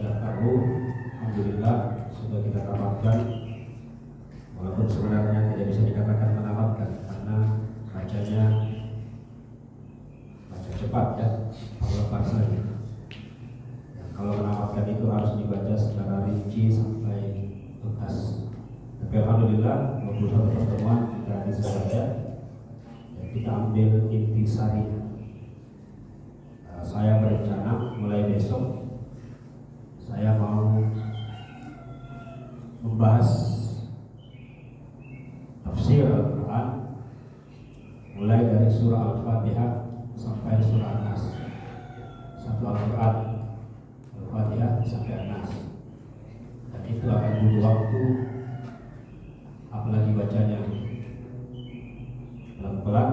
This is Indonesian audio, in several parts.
sudah tahu, alhamdulillah sudah kita tamatkan. Walaupun sebenarnya tidak bisa dikatakan menamatkan karena bacanya baca cepat ya, lepas saja. Kalau menamatkan itu harus dibaca secara rinci sampai tuntas. Tapi alhamdulillah 21 pertemuan kita bisa baca dan kita ambil intisari. Saya berencana mulai besok saya mau membahas tafsir Al-Quran mulai dari surah Al-Fatihah sampai surah An-Nas. Satu Al-Quran, Al-Fatihah sampai An-Nas. Dan itu akan butuh waktu, apalagi bacanya pelan-pelan,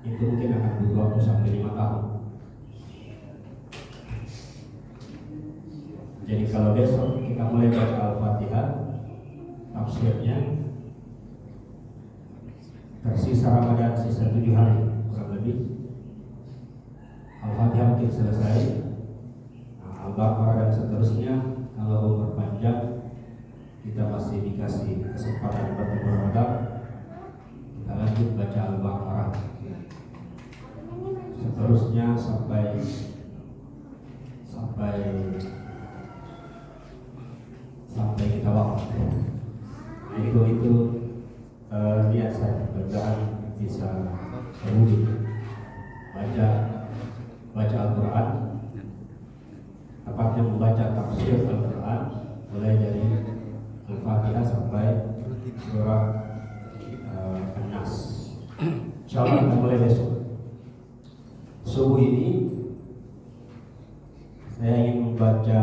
itu mungkin akan butuh waktu sampai 5 tahun. Jadi kalau besok kita mulai baca Al-Fatihah, tafsirnya tersisa Ramadan sisa 7 hari kurang lebih. Al-Fatihah mungkin selesai. Al-Baqarah dan seterusnya kalau umur panjang kita masih dikasih kesempatan bertemu Ramadan, kita lanjut baca Al-Baqarah. Seterusnya sampai kita wafat. Itu niat saya, mudah-mudahan bisa terwujud. Baca Al-Quran, tepatnya membaca tafsir Al-Quran mulai dari Al-Fatihah sampai surah An-Nas. Insyaallah kita mulai besok. Subuh ini saya ingin membaca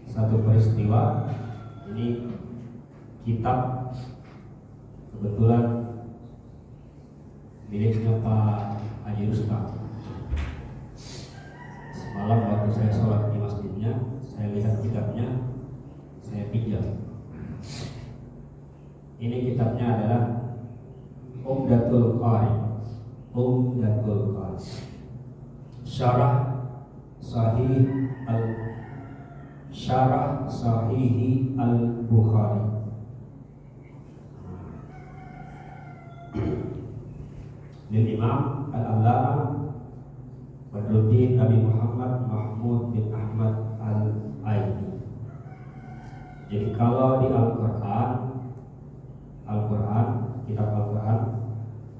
satu peristiwa. Ini kitab kebetulan miliknya Pak Haji Rustam. Semalam waktu saya sholat di masjidnya, saya lihat kitabnya, saya pinjam. Ini kitabnya adalah Umdatul Qari, Syarah Sahihi Al-Bukhari. Dari Imam Al-Allamah Badruddin Abi Muhammad Mahmud bin Ahmad Al-Aini. Jadi kalau di Al-Quran, kitab Al-Quran,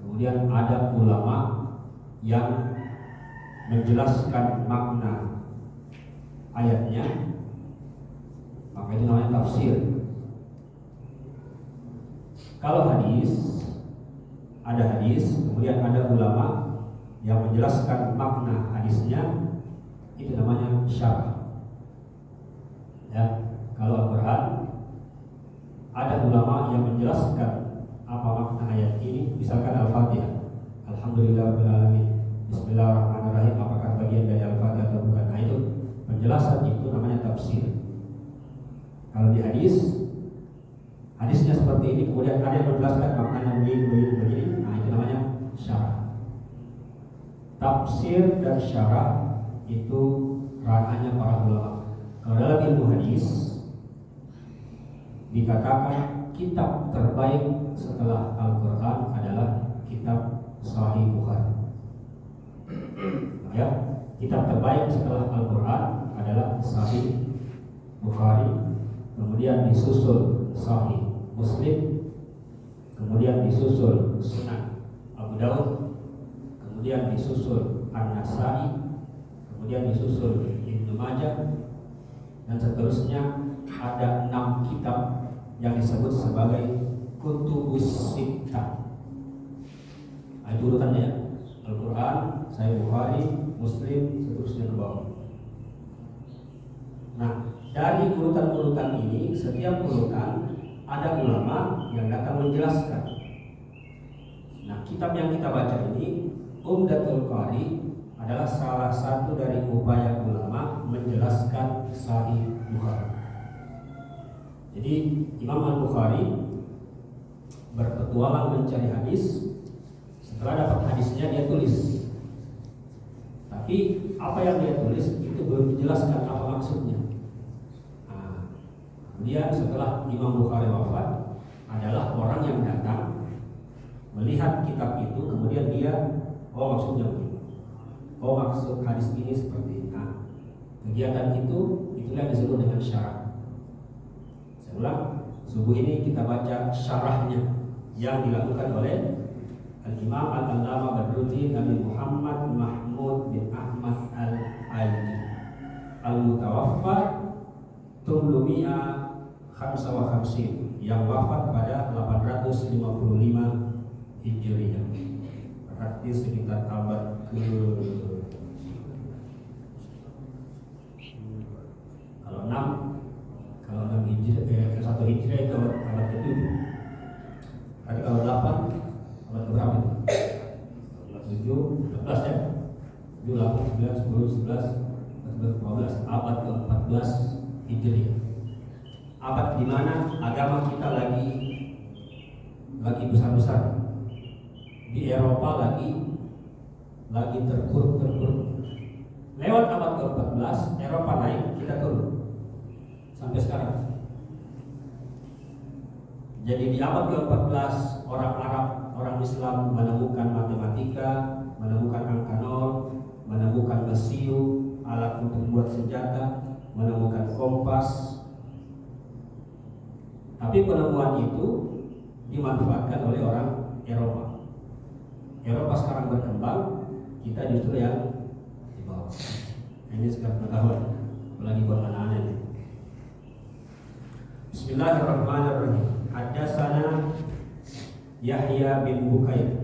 kemudian ada ulama yang menjelaskan makna ayatnya, maka itu namanya tafsir. Kalau ada hadis, kemudian ada ulama yang menjelaskan makna hadisnya, itu namanya syarah. Ya, kalau Al-Quran ada ulama yang menjelaskan apa makna ayat ini, misalkan Al-Fatihah, Alhamdulillahirabbil alamin, Bismillahirrahmanirrahim, apakah bagian dari Al-Fatihah atau bukan? Nah, itu penjelasan, itu namanya tafsir. Kalau di hadisnya seperti ini, kemudian ada yang menjelaskan maknanya begini, nah itu namanya syarah. Tafsir dan syarah itu ranahnya para ulama. Kalau dalam ilmu hadis dikatakan kitab terbaik setelah Al-Quran adalah kitab Sahih Bukhari. Ya, kitab terbaik setelah Al-Quran adalah Sahih Bukhari, kemudian disusul Sahih Muslim, kemudian disusul Sunan Abu Daud, kemudian disusul An-Nasai, kemudian disusul Ibnu Majah, dan seterusnya. Ada 6 kitab yang disebut sebagai Kutubus Sittah. Nah, itu urutannya ya. Al-Quran, Sahih Bukhari, Muslim, seterusnya ke bawah. Nah, dari urutan-urutan ini, setiap urutan ada ulama yang datang menjelaskan. Nah, kitab yang kita baca ini, Umdatul Qari, adalah salah satu dari upaya ulama menjelaskan Sahih Bukhari. Jadi Imam Al-Bukhari berpetualang mencari hadis. Setelah dapat hadisnya dia tulis. Tapi apa yang dia tulis itu belum dijelaskan apa maksudnya. Nah, kemudian setelah Imam Bukhari wafat, adalah orang yang datang melihat kitab itu, kemudian dia, oh maksudnya begini, oh maksud hadis ini seperti ini. Nah, kegiatan itu itulah yang disebut dengan syarah. Saya ulang, subuh ini kita baca syarahnya yang dilakukan oleh Al-Imam Al-Allamah Badruddin Abi Muhammad Mahmud bin Ahmad Al-Aini Al-Mutawaffa Tumlumi'a Khamsa wa Khamsin, yang wafat pada 855 Hijriah, berarti sekitar abad ke, kalau 6 Hijriah, 1 Hijriah itu abad ke-7. Tadi kalau 8 abad ke berapa itu? 7, 16 ya? 7, 8, 9, 10, 11, 12, abad ke-14 Hijriah. Abad di mana agama kita lagi besar-besar. Di Eropa lagi terpuruk. Lewat abad ke-14 Eropa naik, kita turun sampai sekarang. Jadi di abad ke-14 orang Arab, orang Islam menemukan matematika, menemukan angka nol, menemukan mesiu, alat untuk membuat senjata, menemukan kompas. Tapi penemuan itu dimanfaatkan oleh orang Eropa. Eropa sekarang berkembang, kita justru yang di bawah. Ini sekarang pengetahuan, apalagi buat anak-anak ini. Bismillahirrahmanirrahim. Haddatsana Yahya bin Bukair.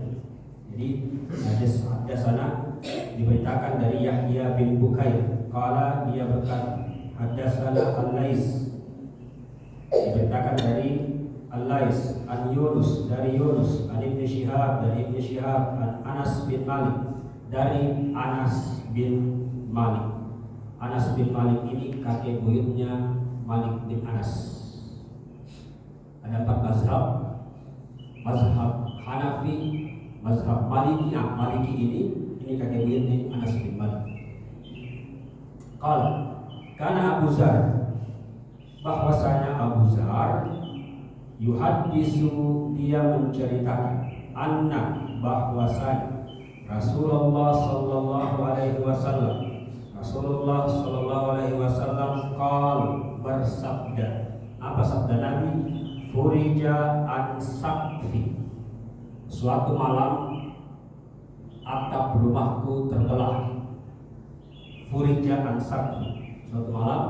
Jadi haddatsana diberitakan dari Yahya bin Bukair. Qala, dia berkata, haddatsana Al-Lais, diberitakan dari Al-Lais, an Yunus, dari Yunus, an Ibn Shihab, dari Ibn Shihab, an Anas bin Malik, dari Anas bin Malik. Anas bin Malik ini kakek buyutnya Malik bin Anas. Ada 4 mazhab: mazhab Hanafi, mazhab Maliki. Maliki ini kakek buyutnya Anas bin Malik. Qala, kana Abu Zar, bahwasanya Abu Zar yuhaddisu, dia menceritakan, anna, bahwasanya Rasulullah sallallahu alaihi wasallam, Rasulullah sallallahu alaihi wasallam qal, bersabda. Apa sabda Nabi? Furija an saqfi, suatu malam atap rumahku terbelah. Furija an saqfi, suatu malam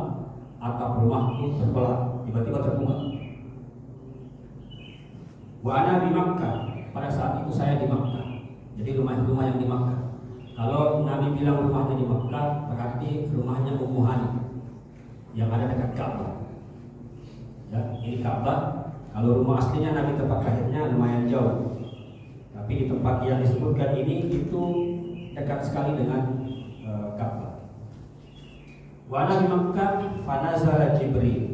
atap rumahku terbelah, tiba-tiba terbuka. Wa ana di Makkah, pada saat itu saya di Makkah. Jadi rumah yang di Makkah. Kalau Nabi bilang rumahnya di Makkah, berarti rumahnya Ummu Hani yang ada dekat Ka'bah. Ya, ini Ka'bah. Kalau rumah aslinya Nabi tempat lahirnya lumayan jauh, tapi di tempat yang disebutkan ini itu dekat sekali dengan Ka'bah. Wa ana di Makkah, fa nazala Jibril.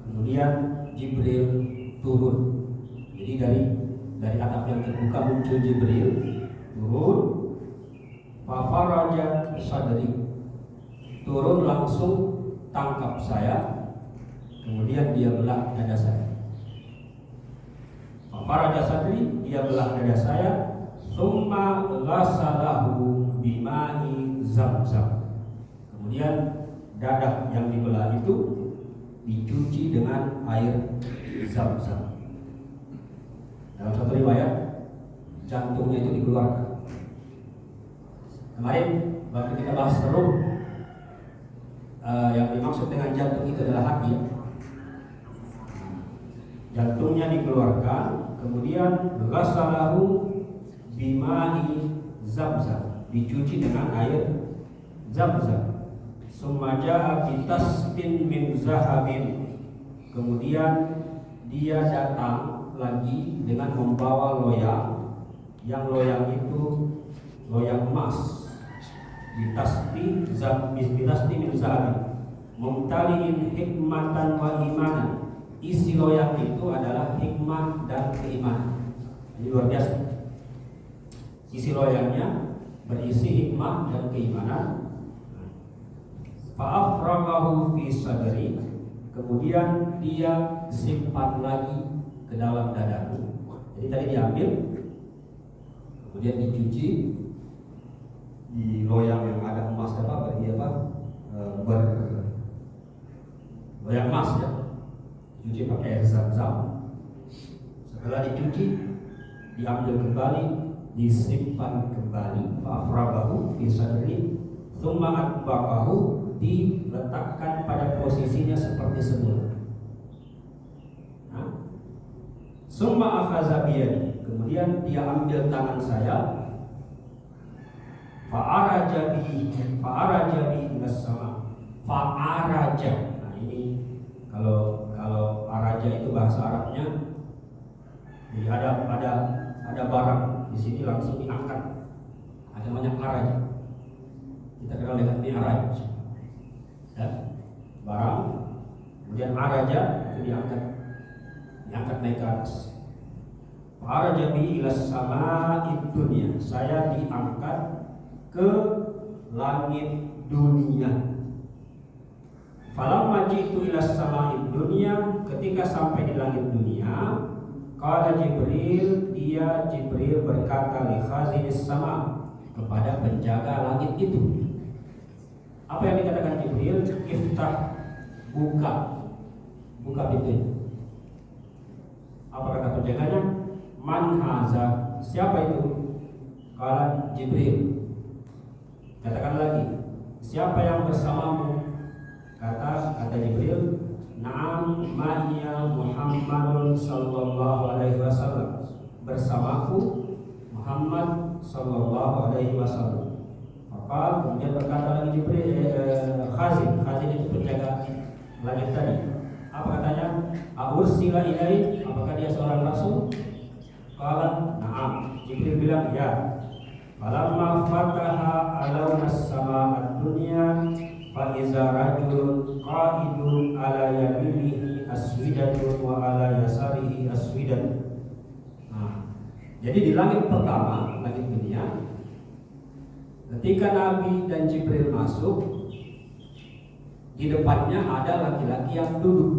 Kemudian Jibril turun. Jadi dari atap yang terbuka muncul Jibril turun. Fa faraja sadri, turun langsung tangkap saya, kemudian dia belah dada saya. Fa faraja sadri, dia belah dada saya. Tsumma ghasalahu bima'i Zamzam, kemudian dada yang dibelah itu dicuci dengan air Zamzam. Dalam satu riwayat, jantungnya itu dikeluarkan. Kemarin waktu kita bahas ruh, yang dimaksud dengan jantung itu adalah hati. Jantungnya dikeluarkan, kemudian ghasalahu bima'i Zamzam, dicuci dengan air Zamzam. Summa ja'a bitastin min zahabin, kemudian dia datang lagi dengan membawa loyang, yang loyang itu loyang emas. Bitastin min zahabin, mumtaliin hikmatan wa imanan. Isi loyang itu adalah hikmah dan keimanan. Ini luar biasa. Isi loyangnya berisi hikmah dan keimanan. fa'afraqahu fi sadri, kemudian dia simpan lagi ke dalam dadaku. Jadi tadi diambil, kemudian dicuci di loyang yang ada emas loyang emas ya, dicuci pakai air zam-zam. Setelah dicuci, diambil kembali, disimpan kembali, fa'afraqahu fi sadri, tsumma atbaqahu, diletakkan pada posisinya seperti semula. Summa akhadha biyadi, kemudian dia ambil tangan saya, fa'araja bi ila sama. Fa'araja. Nah ini kalau araja itu bahasa Arabnya, jadi ada barang di sini langsung diangkat. Ada namanya araja. Kita kenal dengan mi'raj. Ya, barang, kemudian araja itu diangkat naik ke atas. Araja bi ila sama'id dunya, saya diangkat ke langit dunia. Falamma jitu ila sama'id dunya, ketika sampai di langit dunia, qala Jibril, Jibril berkata li khazinis sama', kepada penjaga langit itu. Apa yang dikatakan Jibril? Iftah, buka pintunya. Apa kata penjaganya? Man haza, siapa itu? Kala Jibril. Katakan lagi, siapa yang bersamamu? Kata Jibril, na'am ma'iya Muhammadun sallallahu alaihi wasallam, bersamaku Muhammad sallallahu alaihi wasallam. Maka kemudian berkata lagi Jibril, Khazin itu penjaga langit tadi. Apa katanya? Aursila ilai, apakah dia seorang rasul? Qala na'am. Jibril bilang ya. Falamma fataha alawnas sama'ad dunya, fa iza rajulun qa'idun ala yaminihi aswidatun wa ala yasarihi aswidatun. Nah, jadi di langit pertama, langit dunia, ketika Nabi dan Jibril masuk, di depannya ada laki-laki yang duduk.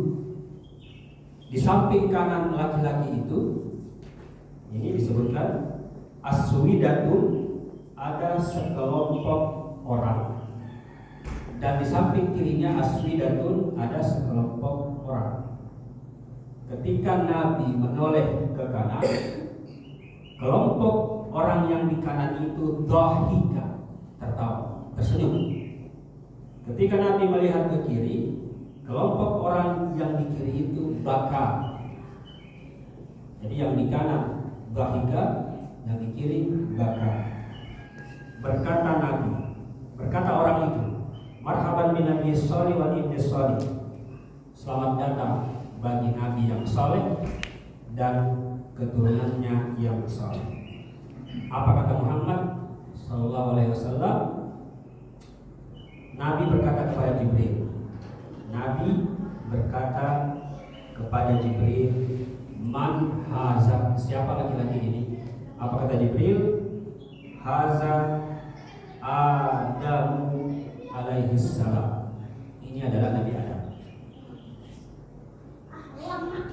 Di samping kanan laki-laki itu, ini disebutkan aswidatun, ada sekelompok orang. Dan di samping kirinya aswidatun, ada sekelompok orang. Ketika Nabi menoleh ke kanan, kelompok orang yang di kanan itu dhahika, tertawa, tersenyum. Ketika Nabi melihat ke kiri, kelompok orang yang di kiri itu baka. Jadi yang di kanan dhahika, yang di kiri baka. Berkata orang itu, marhaban bin nabi sholih wal ibni sholih, selamat datang bagi nabi yang saleh dan keturunannya yang saleh. Apa kata Muhammad sallallahu alaihi wasallam? Nabi berkata kepada Jibril, man haza, siapa laki-laki ini? Apa kata Jibril? Haza Adamu alaihi salam. Ini adalah Nabi Adam.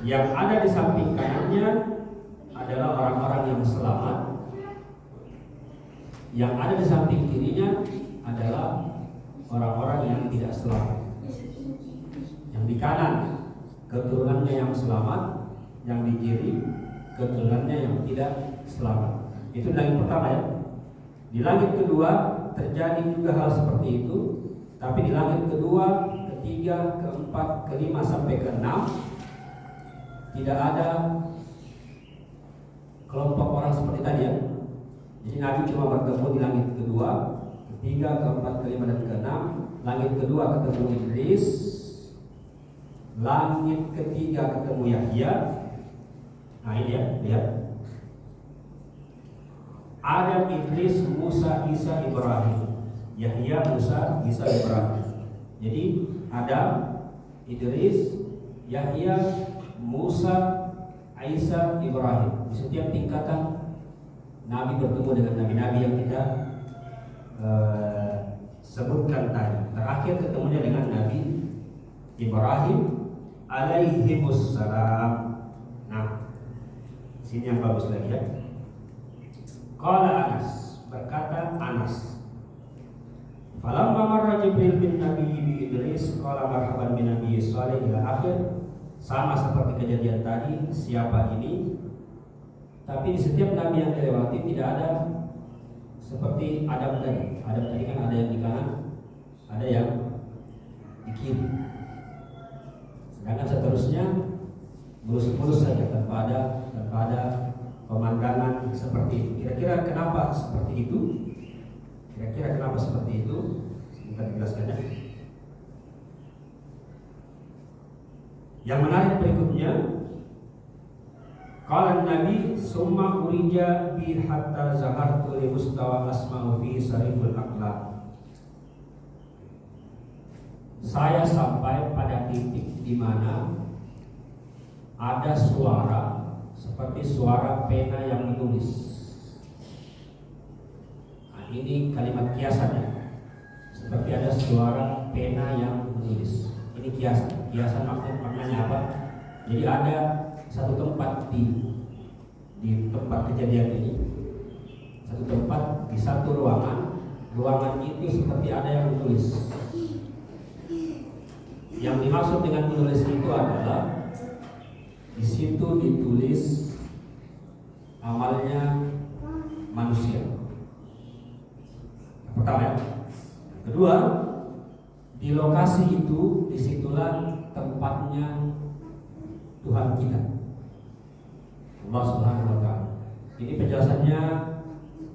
Yang ada di samping kanannya adalah orang-orang yang selamat. Yang ada di samping kirinya adalah orang-orang yang tidak selamat. Yang di kanan keturunannya yang selamat, yang di kiri keturunannya yang tidak selamat. Itu langit pertama ya. Di langit kedua terjadi juga hal seperti itu, tapi di langit kedua, ketiga, keempat, kelima sampai keenam tidak ada kelompok orang seperti tadi ya. Jadi Nabi cuma bertemu di langit kedua, ketiga, keempat, kelima dan keenam. Langit kedua ketemu Idris, langit ketiga ketemu Yahya. Nah ini ya, lihat. Adam, Idris, Musa, Isa, Ibrahim. Yahya, Musa, Isa, Ibrahim. Jadi Adam, Idris, Yahya, Musa, Isa, Ibrahim. Di setiap tingkatan Nabi bertemu dengan nabi-nabi yang kita sebutkan tadi. Terakhir ketemunya dengan Nabi Ibrahim alaihimussalam. Nah, sini yang bagus lagi ya. Qala Anas, berkata Anas, falamma marra Jibril bin Nabi Idris qala marhaban bin Nabi Salih ila akhir. Sama seperti kejadian tadi, siapa ini? Tapi di setiap nabi yang dilewati tidak ada seperti Adam tadi. Adam tadi kan ada yang di kanan, ada yang di kiri. Sedangkan seterusnya mulus-mulus saja tanpa ada pemandangan seperti itu. Kira-kira kenapa seperti itu? Kira-kira kenapa seperti itu? Kita jelaskannya. Yang menarik berikutnya, qala Nabi summa urija bi hatta zahartu li mustawa asma'u fi sariful aqlam. Saya sampai pada titik di mana ada suara seperti suara pena yang menulis. Nah, ini kalimat kiasannya. Seperti ada suara pena yang menulis. Ini kiasan. Kiasan maknanya apa? Jadi ada satu tempat di tempat kejadian ini, satu tempat di satu ruangan. Ruangan itu seperti ada yang menulis. Yang dimaksud dengan menulis itu adalah di situ ditulis amalnya manusia. Yang pertama ya. Yang kedua, di lokasi itu disitulah tempatnya Tuhan kita, Allah Subhanahu wa Ta'ala. Ini penjelasannya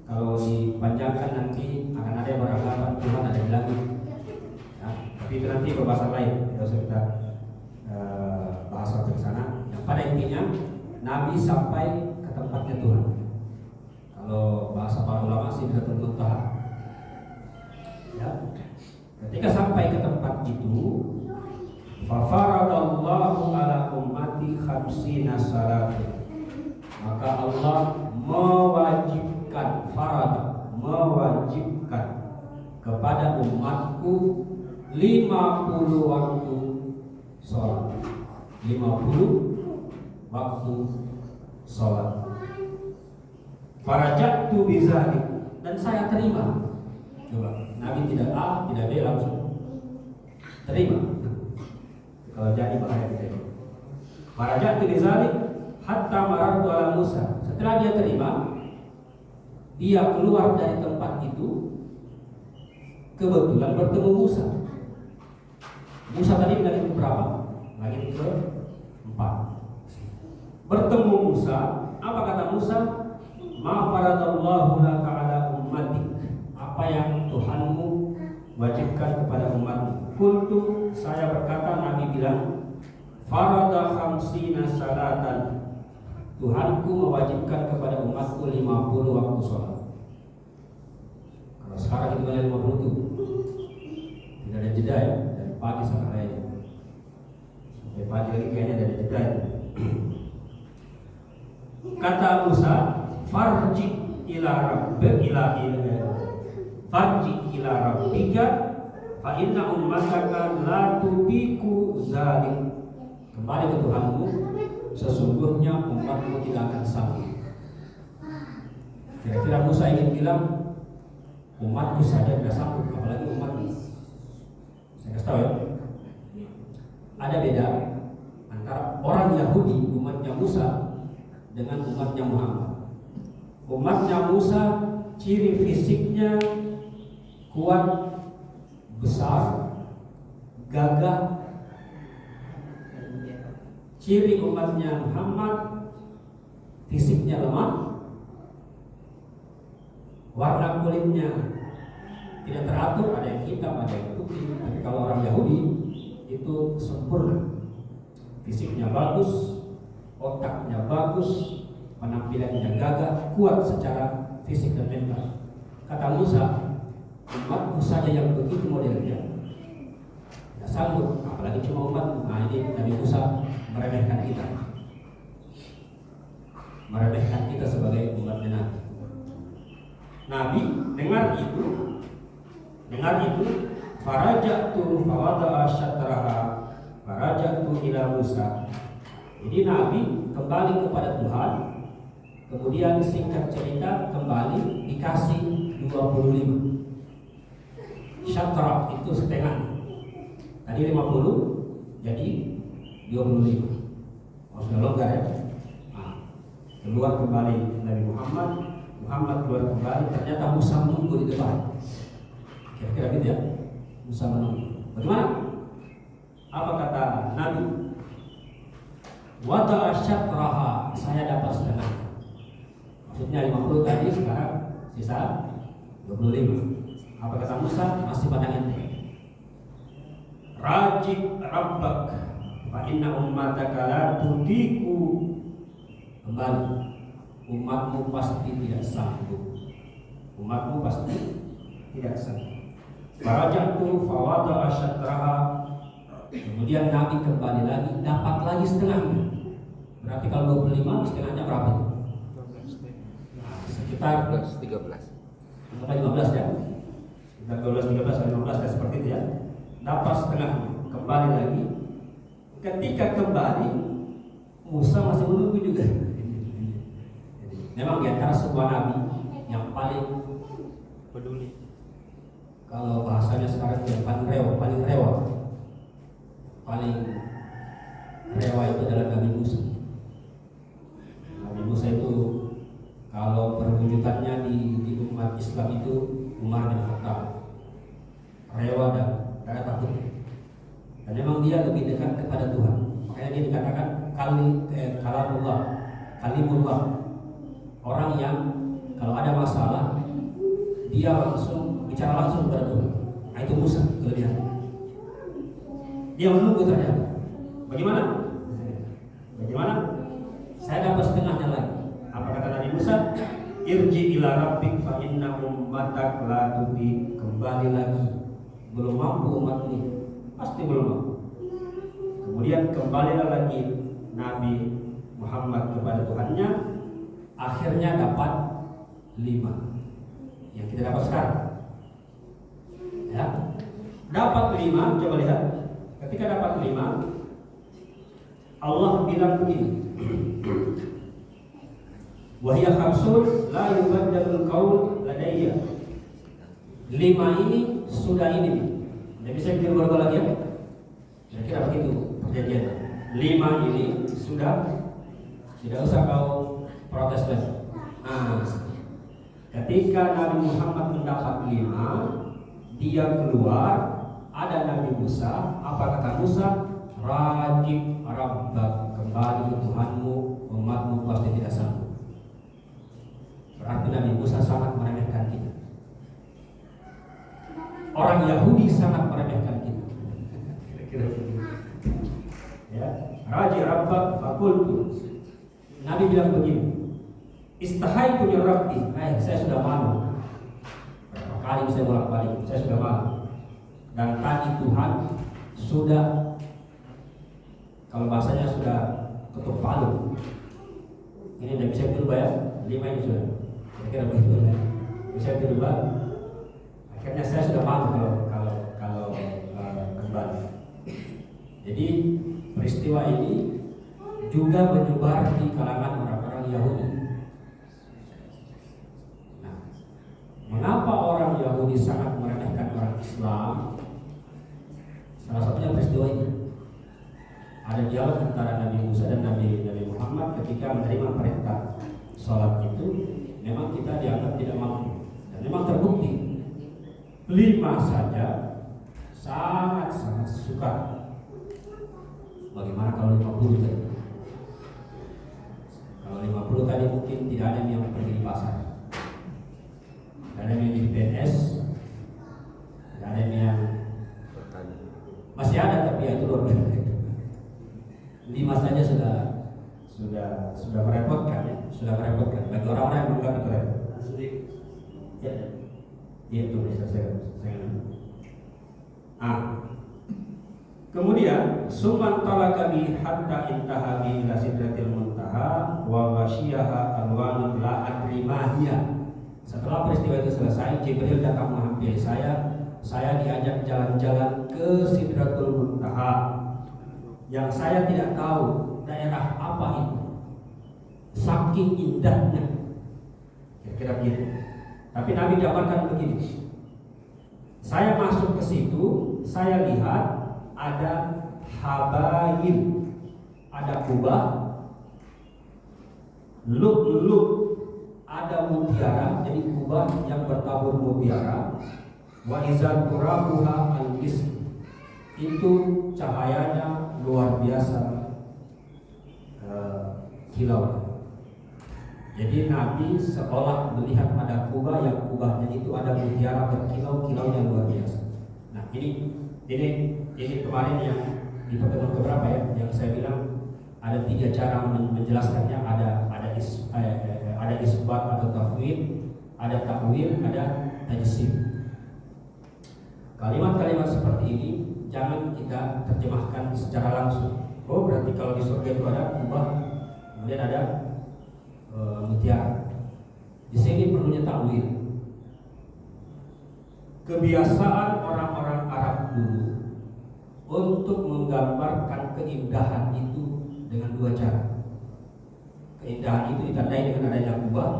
kalau dipanjangkan nanti akan ada yang beranggapan Tuhan ada di langit. Ya, tapi itu nanti pembahasan lain. Tidak usah kita bahas sampai ke sana. Yang pada intinya Nabi sampai ke tempatnya Tuhan. Kalau bahasa para ulama sih Sidratul Muntaha. Ya. Ketika sampai ke tempat itu, fa faradallahu ala ummati khamsina salat. Maka Allah mewajibkan kepada umatku 50 waktu sholat. 50 waktu sholat. Farajatu bizalik, dan saya terima. Coba, Nabi tidak A, tidak B, langsung terima. Kalau jadi bahaya kita. Farajatu bizalik hatta marartu ala Musa. Setelah dia terima, dia keluar dari tempat itu, kebetulan bertemu Musa. Musa tadi langit keberapa? Langit ke-4. Bertemu Musa, apa kata Musa? Ma faradallahu laka ala ummatik. Apa yang Tuhanmu wajibkan kepada umatmu. Kuntu, saya berkata, Nabi bilang, farada khamsina salatan. Tuhanku mewajibkan kepada umatku 50 waktu sholat. Kalau sekarang itu ada 50 itu tidak ada jeda ya, dari pagi sampai raya. Sampai pagi lagi kayaknya ada jeda ya. Kata Musa, farji ila rabbika fa inna ummataka la tubiku zalik. Kembali ke Tuhanmu, sesungguhnya umatmu tidak akan sanggup. Kira-kira Musa ingin bilang umatku saja tidak sanggup, apalagi umatmu. Saya kasih tahu ya, ada beda antara orang Yahudi umatnya Musa dengan umatnya Muhammad. Umatnya Musa ciri fisiknya kuat, besar, gagah. Ciri umatnya Muhammad fisiknya lemah, warna kulitnya tidak teratur, ada yang hitam, ada yang putih. Tapi kalau orang Yahudi itu sempurna, fisiknya bagus, otaknya bagus, penampilannya gagah, kuat secara fisik dan mental. Kata Musa, umatku saja yang begitu modelnya tidak sanggup, apalagi cuma umatmu. Nah, ini Nabi Musa meremehkan kita sebagai umatnya Nabi. Nabi dengar itu, Dengar itu, farajatu fawada'a syatraha farajatu ila Musa. Jadi Nabi kembali kepada Tuhan. Kemudian singkat cerita kembali dikasih 25. Syatra itu setengah. Tadi 50 jadi 25. Oh, sudah longgar ya. Nah, keluar kembali Nabi Muhammad. Muhammad keluar kembali. Ternyata Musa menunggu di depan. Kira-kira gitu ya. Musa menunggu. Bagaimana? Apa kata Nabi? Wada'a syatraha, saya dapat setengah. Maksudnya 50 tadi, sekarang sisa 25. Apa kata Musa? Masih pandangan ente. Rajib rabbak fa inna ummataka la tudiku. Kembali, umatmu pasti tidak sanggup. Umatmu pasti tidak sanggup. Farajatu fawada'a syatraha. Kemudian Nabi kembali lagi, dapat lagi setengahnya. Berarti kalau 25 setengahnya berapa? Sekitar 13. Sampai 15 ya. Sekitar 12, 13, 15 seperti itu ya. Dapat setengah, kembali lagi. Ketika kembali, Musa masih menunggu juga. Memang di antara sebuah nabi yang paling Peduli. kalau bahasanya sekarang yang paling rewa itu adalah Nabi Musa. Nabi Musa itu kalau perwujudannya di umat Islam itu Umar bin Khattab, rewa dan takut. Dan memang dia lebih dekat kepada Tuhan. Makanya dia dikatakan kalimullah. Orang yang kalau ada masalah dia langsung bicara langsung kepada Tuhan. Nah, itu Musa kelebihan. Dia menunggu ternyata. Bagaimana? Saya dapat setengahnya lagi. Apa kata Nabi Musa? Irji ila rabbik fa inna ummatak la tudi. Kembali lagi. Belum mampu umat ini. Pasti belum mampu. Kemudian kembalilah lagi Nabi Muhammad kepada Tuhannya. Akhirnya dapat 5. Yang kita dapat sekarang. Ya. Dapat 5, coba lihat. Ketika dapat 5, Allah bilang begini. Wahya khamsun la yubaddalul qaul ladayya. 5 ini sudah ini nih. Tidak bisa kita berubah lagi ya. Kira-kira begitu perjanjian. 5 ini sudah tidak usah kau protes lagi. Nah, ketika Nabi Muhammad mendapat 5, dia keluar, ada Nabi Musa. Apa kata Musa? Rajib rabbak, kembali ke Tuhanmu, umatmu pasti tidak sanggup. Berarti Nabi Musa sangat meremehkan kita. Orang Yahudi sangat meremehkan kita. Kira-kira begitu. Ya, Rajib rabbak fakultu. Nabi bilang begini. Istahaitu ya Rabbi, saya sudah malu. Berapa kali saya bolak-balik, saya sudah malu. Dan tadi Tuhan sudah, kalau bahasanya sudah ketuk palu. Ini tidak bisa dirubah ya, 5 ini sudah. Kira-kira begitu ya. Bisa dirubah. Akhirnya saya sudah malu kalau kembali. Jadi peristiwa ini juga menyebar di kalangan orang-orang Yahudi. Mengapa orang Yahudi sangat meremehkan orang Islam? Salah satunya peristiwa ini. Ada dialog antara Nabi Musa dan Nabi Muhammad ketika menerima perintah sholat itu. Memang kita dianggap tidak mampu. Dan memang terbukti 5 saja sangat-sangat suka. Bagaimana kalau 50 tadi? Kalau 50 tadi mungkin tidak ada yang pergi di pasar. Ada yang di PNS, ada yang masih ada tapi ya itu luar biasa. 5 saja sudah merepotkan ya, sudah merepotkan bagi orang-orang yang menganggap itu repot. Ya, itu bisa saya. Kemudian summan talaka bi hatta intaha bi ila sidratil muntaha wa ghasyiha alwanun la adri ma hiya. Setelah peristiwa itu selesai, Jibril datang menghampiri saya saya diajak jalan-jalan ke Sidratul Muntaha yang saya tidak tahu daerah apa itu, saking indahnya, kira-kira gitu. Tapi Nabi jabarkan begini, saya masuk ke situ, saya lihat ada habaib, ada kubah, luk-luk, ada mutiara, jadi kubah yang bertabur mutiara. Wa iza turabuha al-misk, itu cahayanya luar biasa kilau. Jadi Nabi seolah melihat ada kubah yang kubahnya itu ada mutiara berkilau-kilau yang luar biasa. Nah ini kemarin yang di pertemuan keberapa ya, yang saya bilang ada 3 cara menjelaskannya, ada isbat atau tafwid, ada takwil, ada tajsim. Kalimat-kalimat seperti ini jangan kita terjemahkan secara langsung. Oh berarti kalau di surga itu ada kubah, kemudian ada mutiara. Di sini perlunya takwil. Kebiasaan orang-orang Arab dulu untuk menggambarkan keindahan itu dengan 2 cara. Keindahan itu ditandai dengan adanya kubah,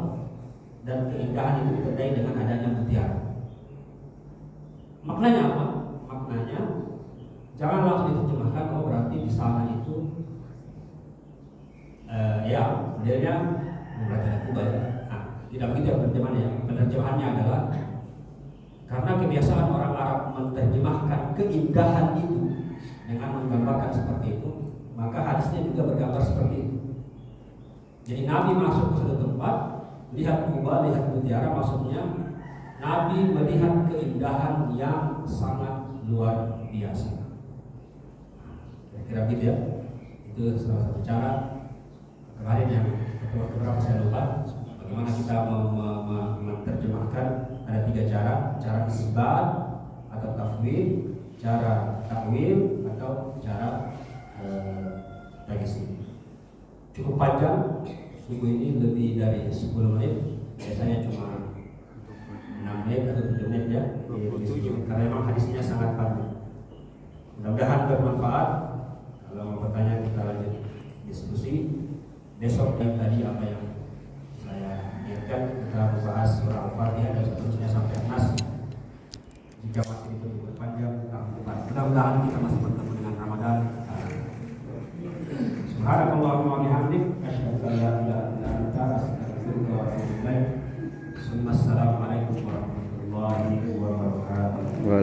dan keindahan itu ditandai dengan adanya mutiara. Maknanya apa? Maknanya jangan langsung diterjemahkan, oh berarti di sana itu ya modelnya berarti ada kubah ya. Nah, tidak begitu ya penerjemahannya. Penerjemahannya adalah karena kebiasaan orang Arab menerjemahkan keindahan itu dengan menggambarkan seperti itu, maka hadisnya juga bergambar seperti itu. Jadi Nabi masuk ke suatu tempat, lihat kubah, lihat mutiara, maksudnya Nabi melihat keindahan yang sangat luar biasa. Kira-kira gitu ya. Itu salah satu cara. Kemarin yang beberapa saya lupa bagaimana kita menerjemahkan. Ada 3 cara: cara isbat atau tafwid, cara takwil, atau cara tajsim. Cukup panjang, subuh ini lebih dari 10 menit. Biasanya cuma 6 menit atau 7 menit ya, karena memang hadisnya sangat panjang. Mudah-mudahan bermanfaat. Kalau mau bertanya kita lanjut diskusi. Besok yang tadi apa yang saya ingatkan, kita membahas surah Al-Fatihah dan seterusnya sampai Nas. Jika masih itu berpanjang, mudah-mudahan kita masih bertemu dengan Ramadan. Subhanallahumma wa bihamdik, asyhadu an la ilaha illa anta, astaghfiruka wa atubu ilaik. Assalamualaikum warahmatullahi wabarakatuh.